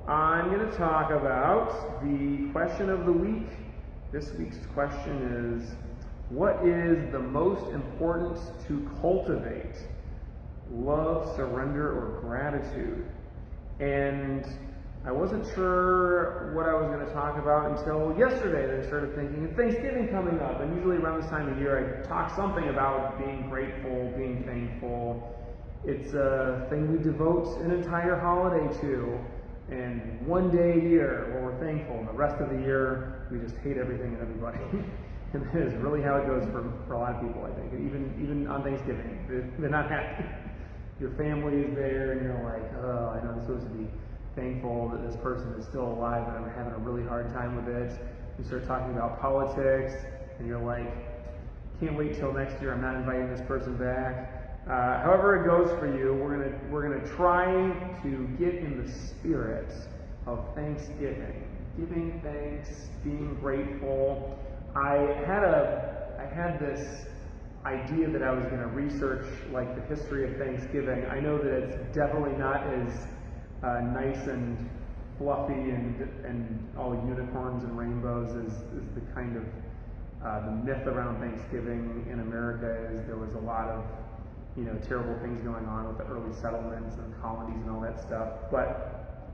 I'm going to talk about the question of the week. This week's question is, what is the most important to cultivate? Love, surrender, or gratitude? And I wasn't sure what I was going to talk about until yesterday that I started thinking of Thanksgiving coming up. And usually around this time of year I talk something about being grateful, being thankful. It's a thing we devote an entire holiday to. And one day a year where we're thankful, and the rest of the year we just hate everything and everybody. And that is really how it goes for a lot of people, I think. Even on Thanksgiving, they're not happy. Your family is there, and you're like, oh, I know I'm supposed to be thankful that this person is still alive, and I'm having a really hard time with it. You start talking about politics, and you're like, can't wait till next year. I'm not inviting this person back. However it goes for you, we're gonna try to get in the spirit of Thanksgiving, giving thanks, being grateful. I had this idea that I was going to research like the history of Thanksgiving. I know that it's definitely not as nice and fluffy and all unicorns and rainbows as the kind of the myth around Thanksgiving in America is. There was a lot of terrible things going on with the early settlements and colonies and all that stuff. But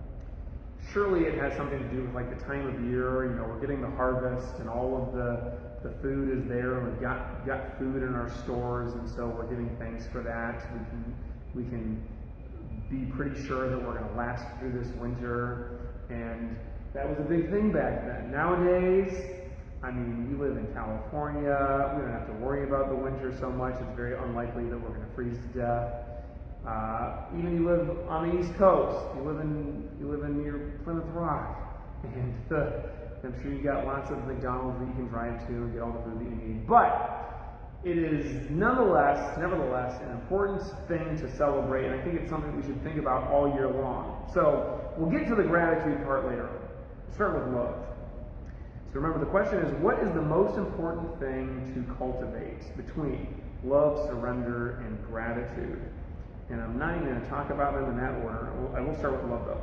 surely it has something to do with like the time of year. We're getting the harvest and all of the food is there, and we've got food in our stores, and so we're giving thanks for that. We can be pretty sure that we're going to last through this winter, and that was a big thing back then. Nowadays, we live in California. We don't have to worry about the winter so much. It's very unlikely that we're going to freeze to death. Even you live on the East Coast. You live in near Plymouth Rock, and I'm sure you got lots of McDonald's that you can drive to and get all the food that you need. But it is nevertheless, an important thing to celebrate, and I think it's something we should think about all year long. So we'll get to the gratitude part later. We'll start with love. So remember, the question is, what is the most important thing to cultivate between love, surrender, and gratitude? And I'm not even going to talk about them in that order. I will start with love, though.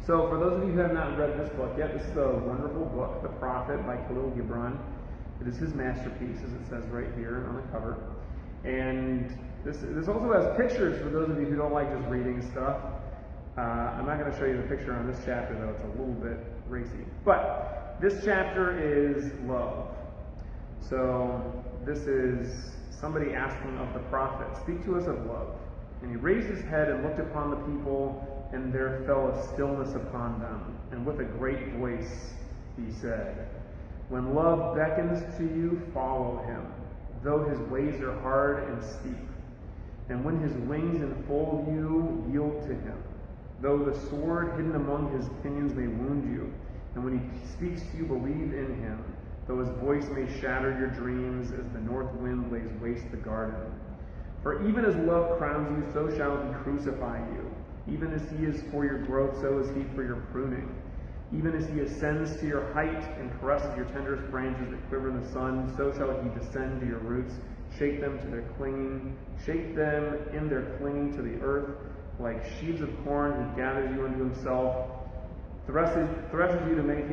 So for those of you who have not read this book yet, this is a wonderful book, The Prophet by Khalil Gibran. It is his masterpiece, as it says right here on the cover. And this also has pictures for those of you who don't like just reading stuff. I'm not going to show you the picture on this chapter, though. It's a little bit racy. But this chapter is love. So this is somebody asking of the prophet, speak to us of love. And he raised his head and looked upon the people, and there fell a stillness upon them. And with a great voice he said, when love beckons to you, follow him, though his ways are hard and steep. And when his wings enfold you, yield to him, though the sword hidden among his pinions may wound you. And when he speaks to you, believe in him, though his voice may shatter your dreams as the north wind lays waste the garden. For even as love crowns you, so shall he crucify you. Even as he is for your growth, so is he for your pruning. Even as he ascends to your height and caresses your tenderest branches that quiver in the sun, so shall he descend to your roots, shake them in their clinging to the earth, like sheaves of corn. He gathers you unto himself, threshes you to make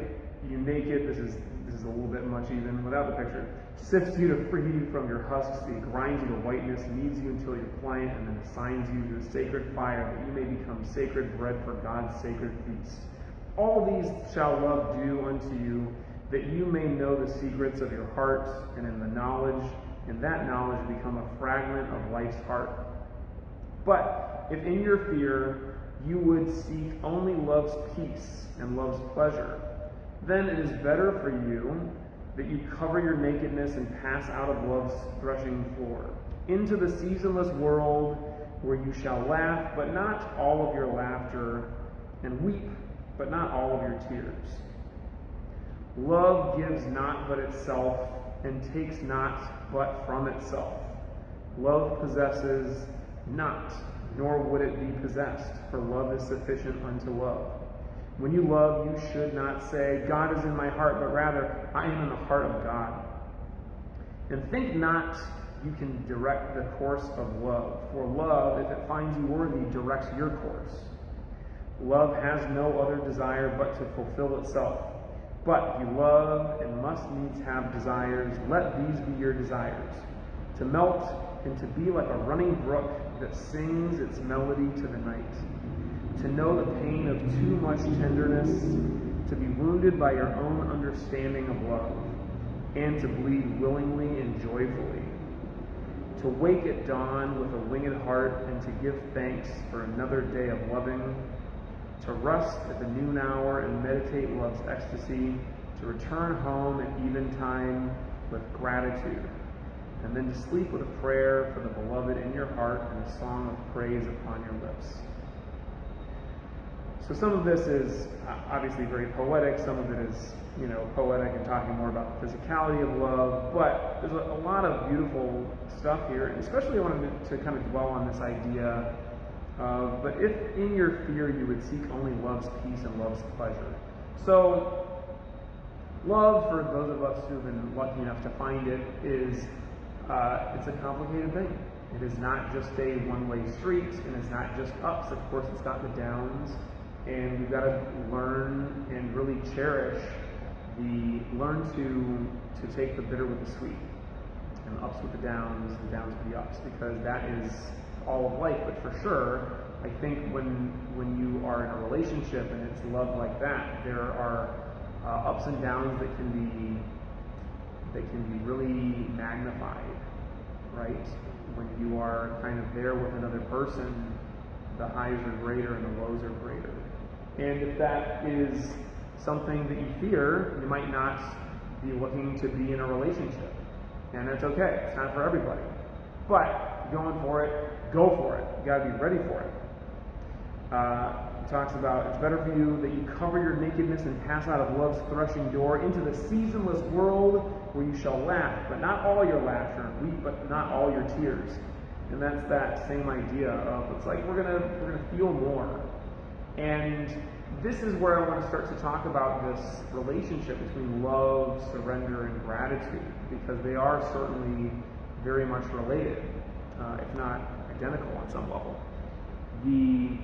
you naked. This is a little bit much even without the picture. Sifts you to free you from your husks. He grinds you to whiteness, kneads you until you're pliant, and then assigns you to a sacred fire, that you may become sacred bread for God's sacred feast. All these shall love do unto you, that you may know the secrets of your heart, and in that knowledge become a fragment of life's heart. But if in your fear you would seek only love's peace and love's pleasure, then it is better for you that you cover your nakedness and pass out of love's threshing floor, into the seasonless world where you shall laugh, but not all of your laughter, and weep, but not all of your tears. Love gives not but itself, and takes not but from itself. Love possesses not, nor would it be possessed, for love is sufficient unto love. When you love, you should not say, God is in my heart, but rather, I am in the heart of God. And think not you can direct the course of love, for love, if it finds you worthy, directs your course. Love has no other desire but to fulfill itself. But if you love and must needs have desires, let these be your desires: to melt and to be like a running brook that sings its melody to the night, to know the pain of too much tenderness, to be wounded by your own understanding of love, and to bleed willingly and joyfully, to wake at dawn with a winged heart and to give thanks for another day of loving, to rest at the noon hour and meditate love's ecstasy, to return home at eventime with gratitude, and then to sleep with a prayer for the beloved in your heart and a song of praise upon your lips. So some of this is obviously very poetic, some of it is, poetic and talking more about the physicality of love, but there's a lot of beautiful stuff here, and especially I wanted to kind of dwell on this idea of, but if in your fear you would seek only love's peace and love's pleasure. So, love, for those of us who've been lucky enough to find it, is it's a complicated thing. It is not just a one-way street, and it's not just ups. Of course, it's got the downs, and we've got to learn and really cherish learn to take the bitter with the sweet, and the ups with the downs with the ups, because that is all of life. But for sure, I think when you are in a relationship and it's love like that, there are ups and downs that can be really magnified, right? When you are kind of there with another person, the highs are greater and the lows are greater. And if that is something that you fear, you might not be looking to be in a relationship. And that's okay. It's not for everybody. But going for it, go for it. You got to be ready for it. It talks about, it's better for you that you cover your nakedness and pass out of love's threshing door into the seasonless world where you shall laugh, but not all your laughter, and weep, but not all your tears. And that's that same idea of, it's like we're gonna feel more. And this is where I want to start to talk about this relationship between love, surrender, and gratitude, because they are certainly very much related, if not identical on some level. The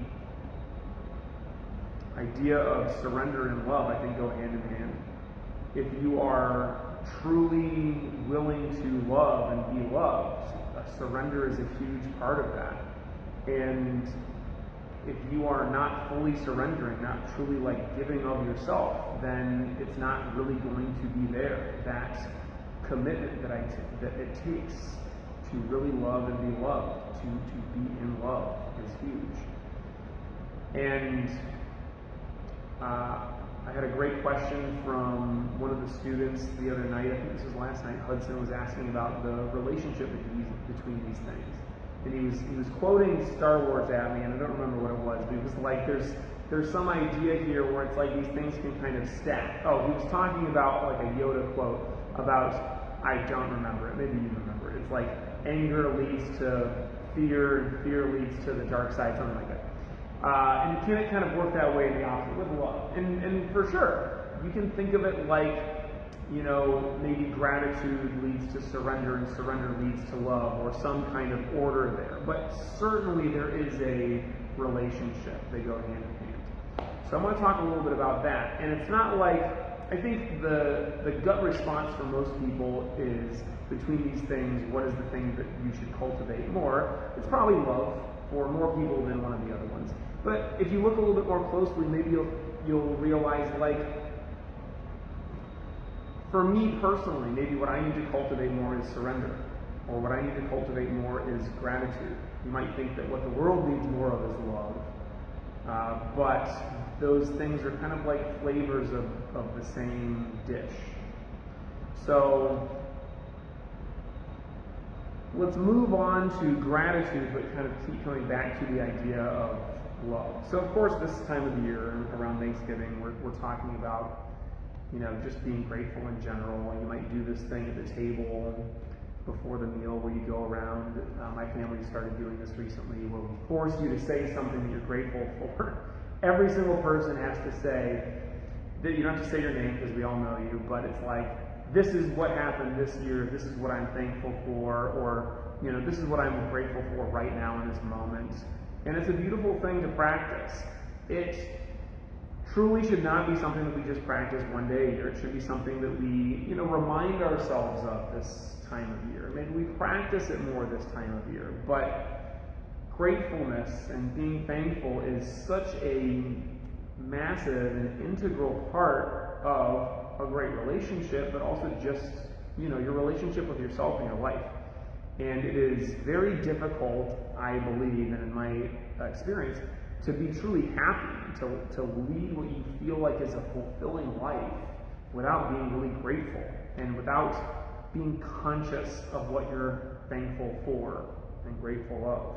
idea of surrender and love, I think, go hand in hand. If you are truly willing to love and be loved, surrender is a huge part of that. And if you are not fully surrendering, not truly giving of yourself, then it's not really going to be there. That commitment that it takes to really love and be loved, to be in love, is huge. And I had a great question from one of the students the other night. I think this was last night. Hudson was asking about the relationship between these things. And he was quoting Star Wars at me, and I don't remember what it was, but it was like there's some idea here where it's like these things can kind of stack. Oh, he was talking about like a Yoda quote about, I don't remember it, maybe you remember it. It's like anger leads to fear, and fear leads to the dark side, something like that. And can it kind of work that way in the opposite with love? And for sure, you can think of it like, maybe gratitude leads to surrender and surrender leads to love, or some kind of order there. But certainly there is a relationship. They go hand in hand. So I want to talk a little bit about that. And it's not like, I think the gut response for most people is, between these things, what is the thing that you should cultivate more? It's probably love for more people than one of the other ones. But if you look a little bit more closely, maybe you'll realize, for me personally, maybe what I need to cultivate more is surrender, or what I need to cultivate more is gratitude. You might think that what the world needs more of is love, but those things are kind of like flavors of the same dish. So let's move on to gratitude, but kind of keep coming back to the idea of love. So of course, this time of the year, around Thanksgiving, we're talking about just being grateful in general. You might do this thing at the table before the meal where you go around. My family started doing this recently, where we force you to say something that you're grateful for. Every single person has to say, that you don't have to say your name because we all know you, but it's like, this is what happened this year, this is what I'm thankful for, or this is what I'm grateful for right now in this moment. And it's a beautiful thing to practice. It truly should not be something that we just practice one day a year. It should be something that we, remind ourselves of this time of year. Maybe we practice it more this time of year. But gratefulness and being thankful is such a massive and integral part of a great relationship, but also just, your relationship with yourself and your life. And it is very difficult, I believe, and in my experience, to be truly happy, to lead what you feel like is a fulfilling life without being really grateful and without being conscious of what you're thankful for and grateful of.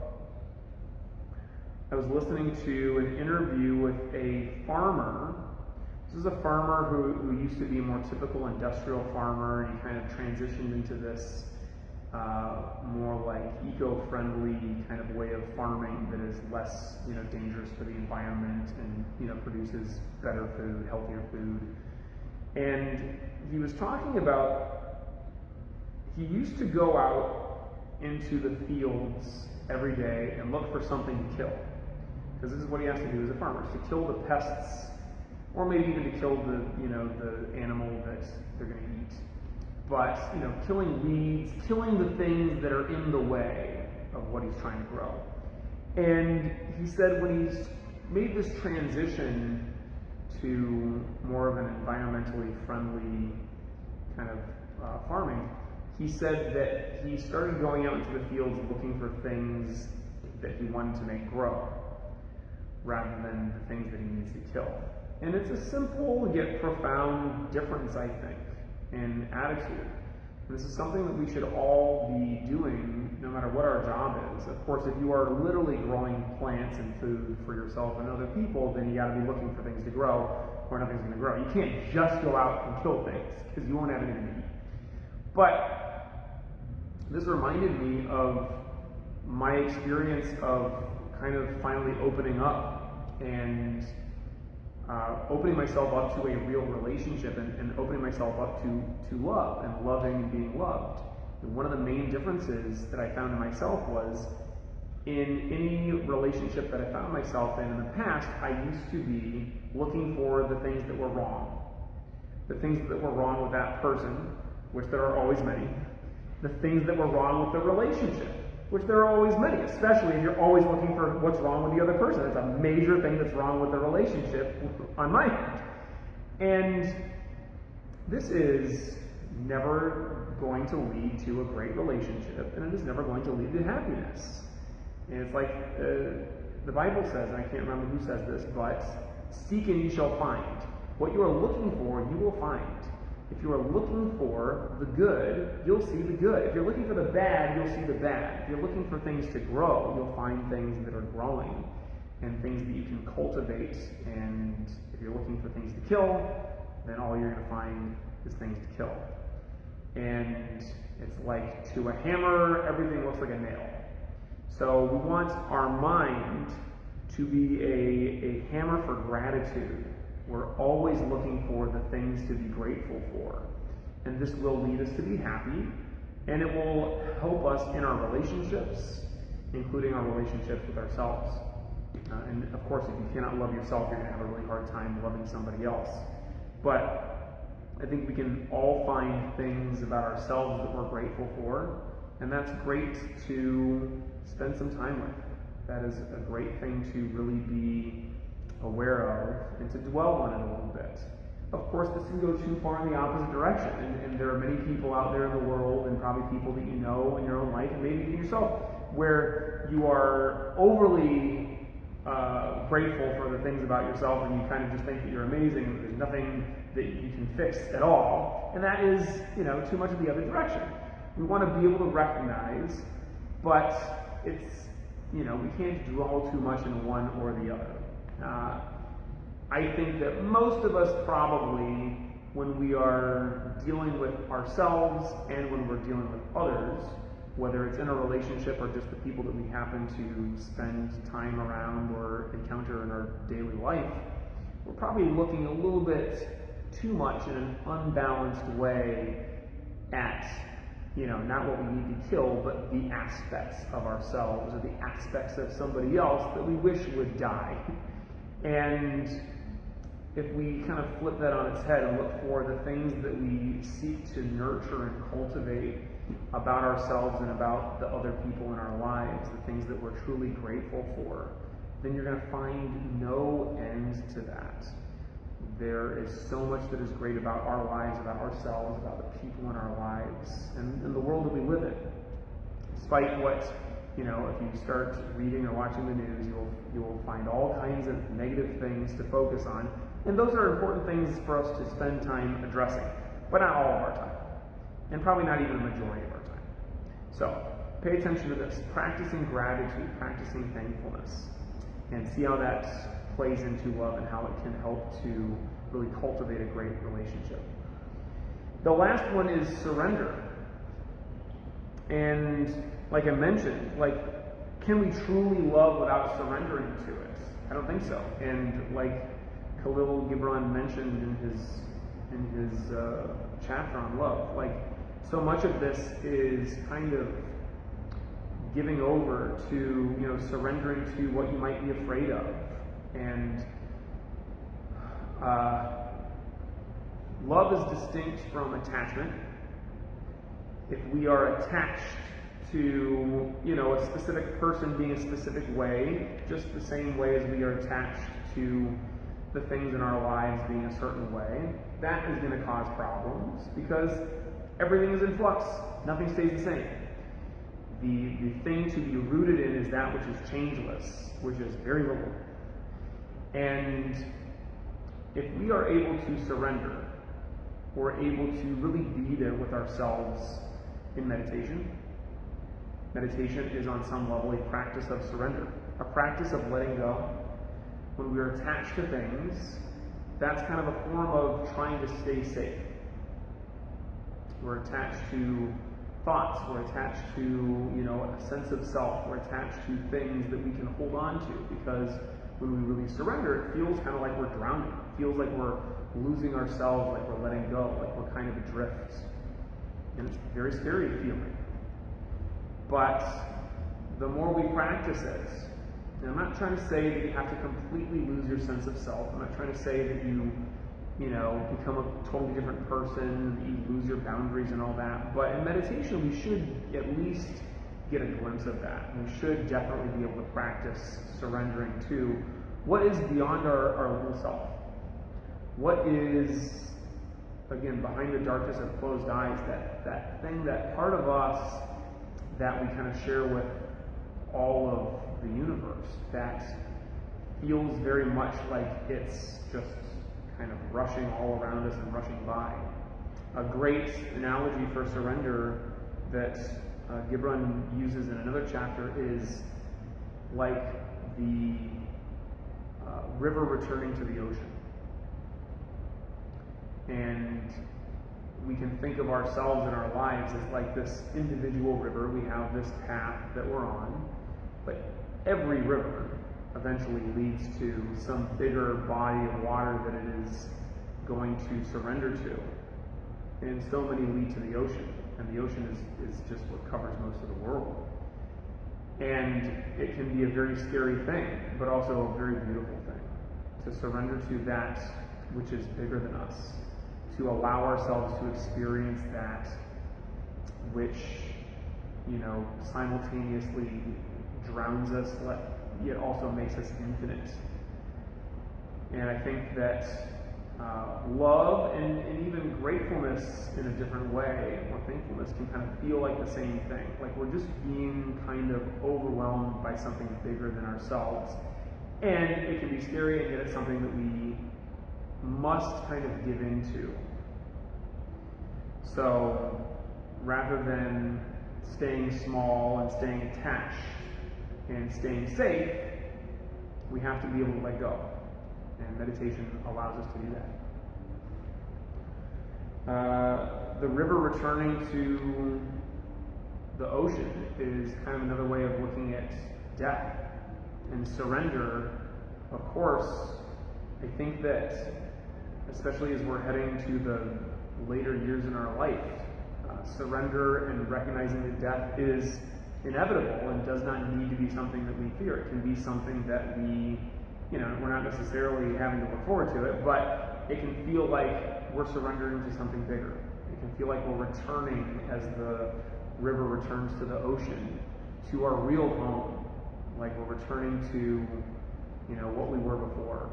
I was listening to an interview with a farmer. This is a farmer who used to be a more typical industrial farmer, and he kind of transitioned into this more like eco-friendly kind of way of farming that is less, dangerous for the environment and, produces better food, healthier food. And he was talking about, he used to go out into the fields every day and look for something to kill. Because this is what he has to do as a farmer, is to kill the pests, or maybe even to kill the animal that they're going to eat. But, killing weeds, killing the things that are in the way of what he's trying to grow. And he said when he's made this transition to more of an environmentally friendly kind of farming, he said that he started going out into the fields looking for things that he wanted to make grow, rather than the things that he needs to kill. And it's a simple yet profound difference, I think, in attitude. And this is something that we should all be doing no matter what our job is. Of course, if you are literally growing plants and food for yourself and other people, then you got to be looking for things to grow, or nothing's going to grow. You can't just go out and kill things, because you won't have anything to eat. But this reminded me of my experience of kind of finally opening up and opening myself up to a real relationship and opening myself up to love and loving and being loved. And one of the main differences that I found in myself was in any relationship that I found myself in the past, I used to be looking for the things that were wrong. The things that were wrong with that person, which there are always many. The things that were wrong with the relationship, which there are always many, especially if you're always looking for what's wrong with the other person. It's a major thing that's wrong with the relationship on my end. And this is never going to lead to a great relationship, and it is never going to lead to happiness. And it's like the Bible says, and I can't remember who says this, but seek and you shall find. What you are looking for, you will find. If you are looking for the good, you'll see the good. If you're looking for the bad, you'll see the bad. If you're looking for things to grow, you'll find things that are growing and things that you can cultivate. And if you're looking for things to kill, then all you're going to find is things to kill. And it's like to a hammer, everything looks like a nail. So we want our mind to be a hammer for gratitude. We're always looking for the things to be grateful for. And this will lead us to be happy, and it will help us in our relationships, including our relationships with ourselves. And of course, if you cannot love yourself, you're going to have a really hard time loving somebody else. But I think we can all find things about ourselves that we're grateful for, and that's great to spend some time with. That is a great thing to really be aware of and to dwell on it a little bit. Of course, this can go too far in the opposite direction, and there are many people out there in the world, and probably people that you know in your own life, and maybe even yourself, where you are overly grateful for the things about yourself, and you kind of just think that you're amazing, and there's nothing that you can fix at all, and that is, too much of the other direction. We want to be able to recognize, but it's, we can't dwell too much in one or the other. I think that most of us probably, when we are dealing with ourselves and when we're dealing with others, whether it's in a relationship or just the people that we happen to spend time around or encounter in our daily life, we're probably looking a little bit too much in an unbalanced way at, not what we need to kill, but the aspects of ourselves or the aspects of somebody else that we wish would die. And if we kind of flip that on its head and look for the things that we seek to nurture and cultivate about ourselves and about the other people in our lives, the things that we're truly grateful for, then you're going to find no end to that. There is so much that is great about our lives, about ourselves, about the people in our lives, and the world that we live in. Despite what, if you start reading or watching the news, you'll find all kinds of negative things to focus on. And those are important things for us to spend time addressing, but not all of our time. And probably not even the majority of our time. So, pay attention to this. Practicing gratitude, practicing thankfulness, and see how that plays into love and how it can help to really cultivate a great relationship. The last one is surrender. And like I mentioned, can we truly love without surrendering to it? I don't think so. And like Khalil Gibran mentioned in his chapter on love, so much of this is kind of giving over to, surrendering to what you might be afraid of. And love is distinct from attachment. If we are attached to, a specific person being a specific way, just the same way as we are attached to the things in our lives being a certain way, that is going to cause problems because everything is in flux. Nothing stays the same. The thing to be rooted in is that which is changeless, which is very little. And if we are able to surrender, we're able to really be there with ourselves in meditation. Meditation is on some level a practice of surrender, a practice of letting go. When we are attached to things, that's kind of a form of trying to stay safe. We're attached to thoughts, we're attached to, a sense of self, we're attached to things that we can hold on to, because when we really surrender, it feels kind of like we're drowning. It feels like we're losing ourselves, like we're letting go, like we're kind of adrift. And it's a very scary feeling. But the more we practice it, and I'm not trying to say that you have to completely lose your sense of self. I'm not trying to say that you become a totally different person, that you lose your boundaries and all that. But in meditation, we should at least get a glimpse of that. And we should definitely be able to practice surrendering to what is beyond our little self. What is, again, behind the darkness of closed eyes, that thing, that part of us that we kind of share with all of the universe, that feels very much like it's just kind of rushing all around us and rushing by. A great analogy for surrender that Gibran uses in another chapter is like the river returning to the ocean. And we can think of ourselves and our lives as like this individual river. We have this path that we're on, but every river eventually leads to some bigger body of water that it is going to surrender to. And so many lead to the ocean, and the ocean is just what covers most of the world. And it can be a very scary thing, but also a very beautiful thing, to surrender to that which is bigger than us, to allow ourselves to experience that which, simultaneously drowns us, yet also makes us infinite. And I think that love and even gratefulness in a different way, or thankfulness, can kind of feel like the same thing. Like we're just being kind of overwhelmed by something bigger than ourselves. And it can be scary, and yet it's something that we must kind of give into. So rather than staying small and staying attached and staying safe, we have to be able to let go. And meditation allows us to do that. The river returning to the ocean is kind of another way of looking at death. And surrender, of course, I think that, especially as we're heading to the later years in our life, surrender and recognizing that death is inevitable and does not need to be something that we fear. It can be something that we we're not necessarily having to look forward to it, but it can feel like we're surrendering to something bigger. It can feel like we're returning as the river returns to the ocean, to our real home, like we're returning to, what we were before.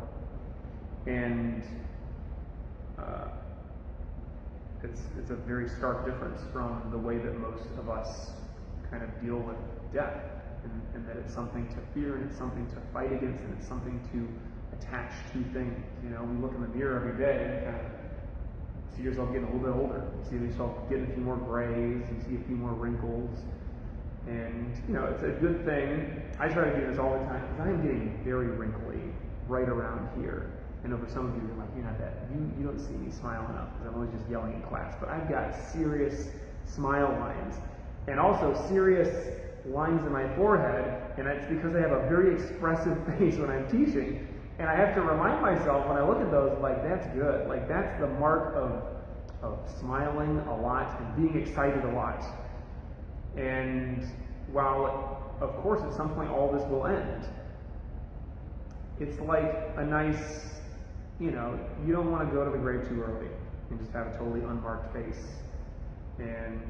And it's a very stark difference from the way that most of us kind of deal with death, and that it's something to fear, and it's something to fight against, and it's something to attach to things. We look in the mirror every day and kind of see yourself getting a little bit older. You see yourself getting a few more grays, you see a few more wrinkles, and it's a good thing. I try to do this all the time because I am getting very wrinkly right around here. I know for some of you, you're like, you're not that, you don't see me smile enough because I'm always just yelling in class, but I've got serious smile lines, and also serious lines in my forehead, and it's because I have a very expressive face when I'm teaching, and I have to remind myself when I look at those, like, that's good, like that's the mark of smiling a lot and being excited a lot. And while, of course, at some point all this will end, it's like a nice, you don't want to go to the grave too early and just have a totally unmarked face. And,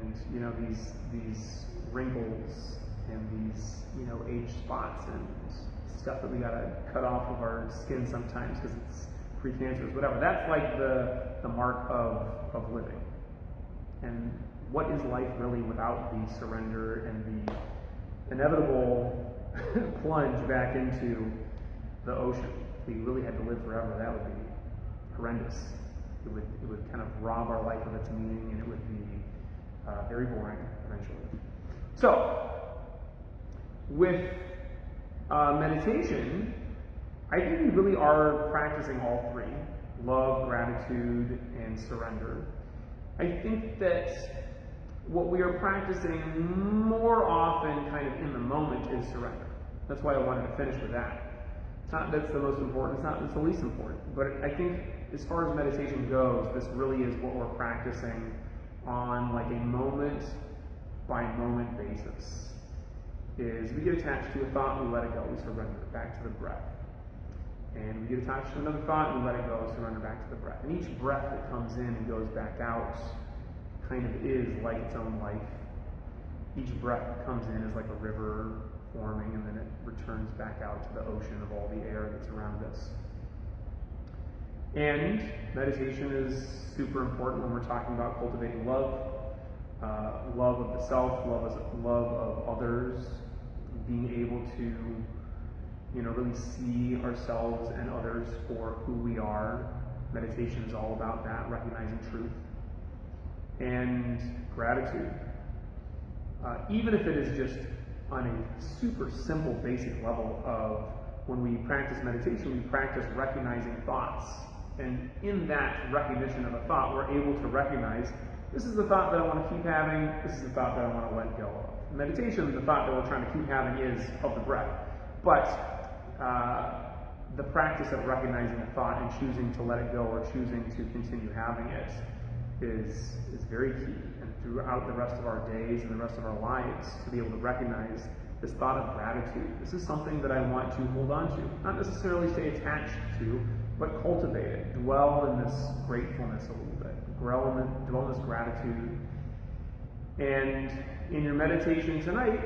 these wrinkles and these, age spots and stuff that we got to cut off of our skin sometimes because it's precancerous, whatever. That's like the mark of living. And what is life really without the surrender and the inevitable plunge back into the ocean? If we really had to live forever, that would be horrendous. It would kind of rob our life of its meaning, and it would be very boring eventually. So, with meditation, I think we really are practicing all three: love, gratitude, and surrender. I think that what we are practicing more often kind of in the moment is surrender. That's why I wanted to finish with that. It's not that's the most important, it's not that's the least important, but I think as far as meditation goes, this really is what we're practicing on like a moment by moment basis. Is we get attached to a thought, we let it go, we surrender back to the breath. And we get attached to another thought, we let it go, surrender back to the breath. And each breath that comes in and goes back out kind of is like its own life. Each breath that comes in is like a river forming, and then it returns back out to the ocean of all the air that's around us. And meditation is super important when we're talking about cultivating love, love of the self, love of others, being able to, really see ourselves and others for who we are. Meditation is all about that, recognizing truth. And gratitude. Even if it is just on a super simple, basic level of when we practice meditation, we practice recognizing thoughts. And in that recognition of a thought, we're able to recognize, this is the thought that I want to keep having, this is the thought that I want to let go of. In meditation, the thought that we're trying to keep having is of the breath. But the practice of recognizing a thought and choosing to let it go or choosing to continue having it is very key. And throughout the rest of our days and the rest of our lives, to be able to recognize this thought of gratitude. This is something that I want to hold on to. Not necessarily stay attached to, but cultivate it. Dwell in this gratefulness a little bit. Dwell in this gratitude. And in your meditation tonight,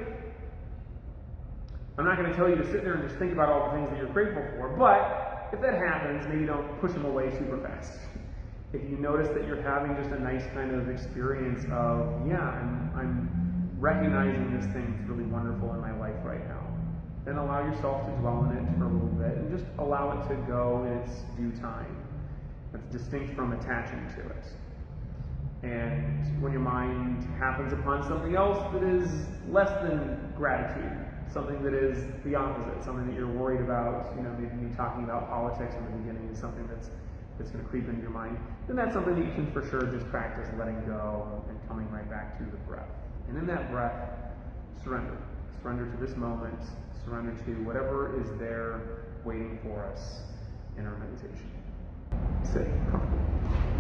I'm not going to tell you to sit there and just think about all the things that you're grateful for, but if that happens, maybe don't push them away super fast. If you notice that you're having just a nice kind of experience of, I'm recognizing this thing that's really wonderful in my life right now, then allow yourself to dwell in it for a little bit and just allow it to go in its due time. That's distinct from attaching to it. And when your mind happens upon something else that is less than gratitude, something that is the opposite, something that you're worried about, maybe me talking about politics in the beginning is something that's going to creep into your mind, then that's something that you can for sure just practice letting go and coming right back to the breath. And in that breath, surrender. Surrender to this moment. Surrender to whatever is there waiting for us in our meditation. Sit comfortably.